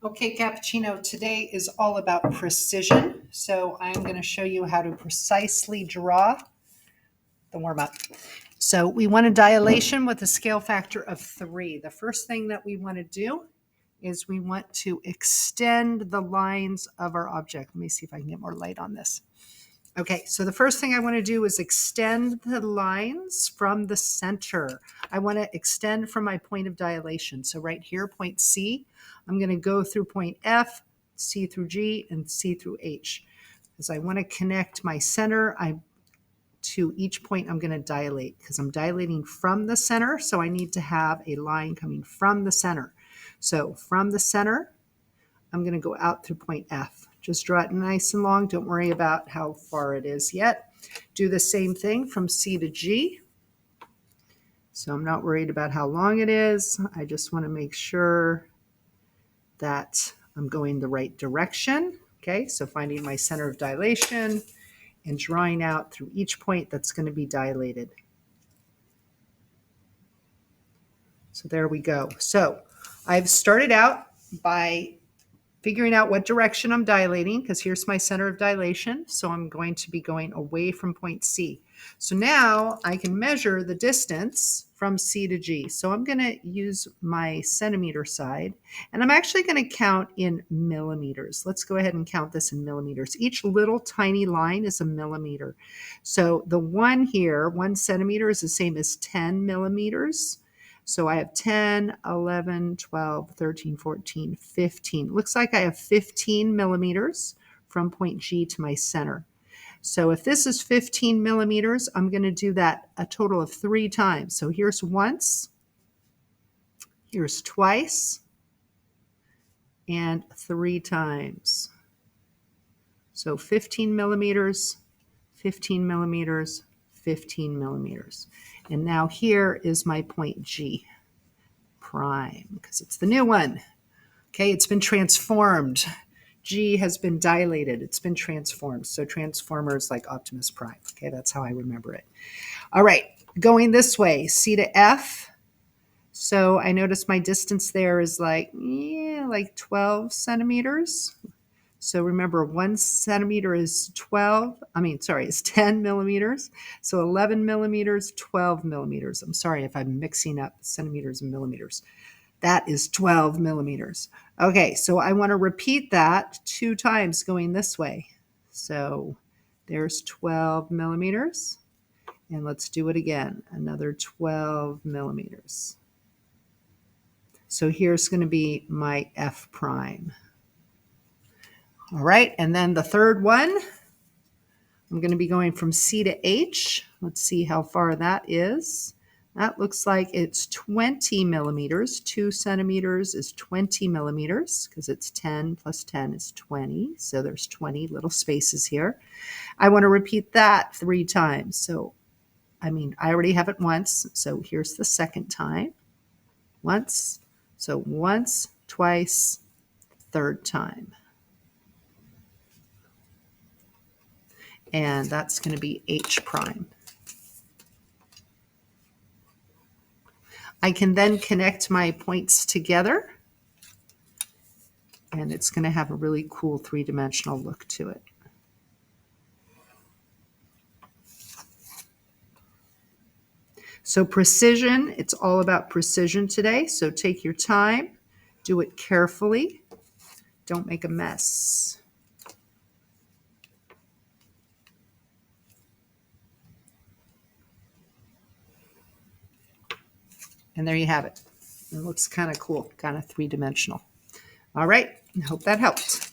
Okay, Cappuccino, today is all about precision. So I'm going to show you how to precisely draw the warm up. So we want a dilation with a scale factor of 3. The first thing that we want to do is we want to extend the lines of our object. Let me see if I can get more light on this. Okay, so the first thing I want to do is extend the lines from the center. I want to extend from my point of dilation. So right here, point C, I'm going to go through point F, C through G, and C through H. Because I want to connect my center to each point I'm going to dilate, because I'm dilating from the center, so I need to have a line coming from the center. So from the center, I'm going to go out through point F. Just draw it nice and long. Don't worry about how far it is yet. Do the same thing from C to G. So I'm not worried about how long it is. I just want to make sure that I'm going the right direction. Okay, so finding my center of dilation and drawing out through each point that's going to be dilated. So there we go. So I've started out by figuring out what direction I'm dilating, because here's my center of dilation. So I'm going to be going away from point C. So now I can measure the distance from C to G. So I'm going to use my centimeter side, and I'm actually going to count in millimeters. Let's go ahead and count this in millimeters. Each little tiny line is a millimeter. So the one here, 1 centimeter, is the same as 10 millimeters. So I have 10, 11, 12, 13, 14, 15. Looks like I have 15 millimeters from point G to my center. So if this is 15 millimeters, I'm going to do that a total of 3 times. So here's once, here's twice, and 3 times. So 15 millimeters, 15 millimeters, 15 millimeters. And now here is my point G prime, because it's the new one. Okay, it's been transformed. G has been dilated. It's been transformed. So transformers like Optimus Prime. Okay, that's how I remember it. All right, going this way, C to F. So I notice my distance there is like 12 centimeters. So remember, 1 centimeter is 10 millimeters. So 11 millimeters, 12 millimeters. I'm sorry if I'm mixing up centimeters and millimeters. That is 12 millimeters. Okay, so I want to repeat that 2 times going this way. So there's 12 millimeters. And let's do it again, another 12 millimeters. So here's going to be my F prime. All right, and then the third one, I'm going to be going from C to H. Let's see how far that is. That looks like it's 20 millimeters. 2 centimeters is 20 millimeters, because it's 10 plus 10 is 20. So there's 20 little spaces here. I want to repeat that 3 times. So, I already have it once. So here's the second time. Once. So once, twice, third time. And that's going to be H prime. I can then connect my points together, and it's going to have a really cool 3-dimensional look to it. So precision, it's all about precision today. So take your time, do it carefully, don't make a mess. And there you have it. It looks kind of cool, kind of 3-dimensional. All right, I hope that helped.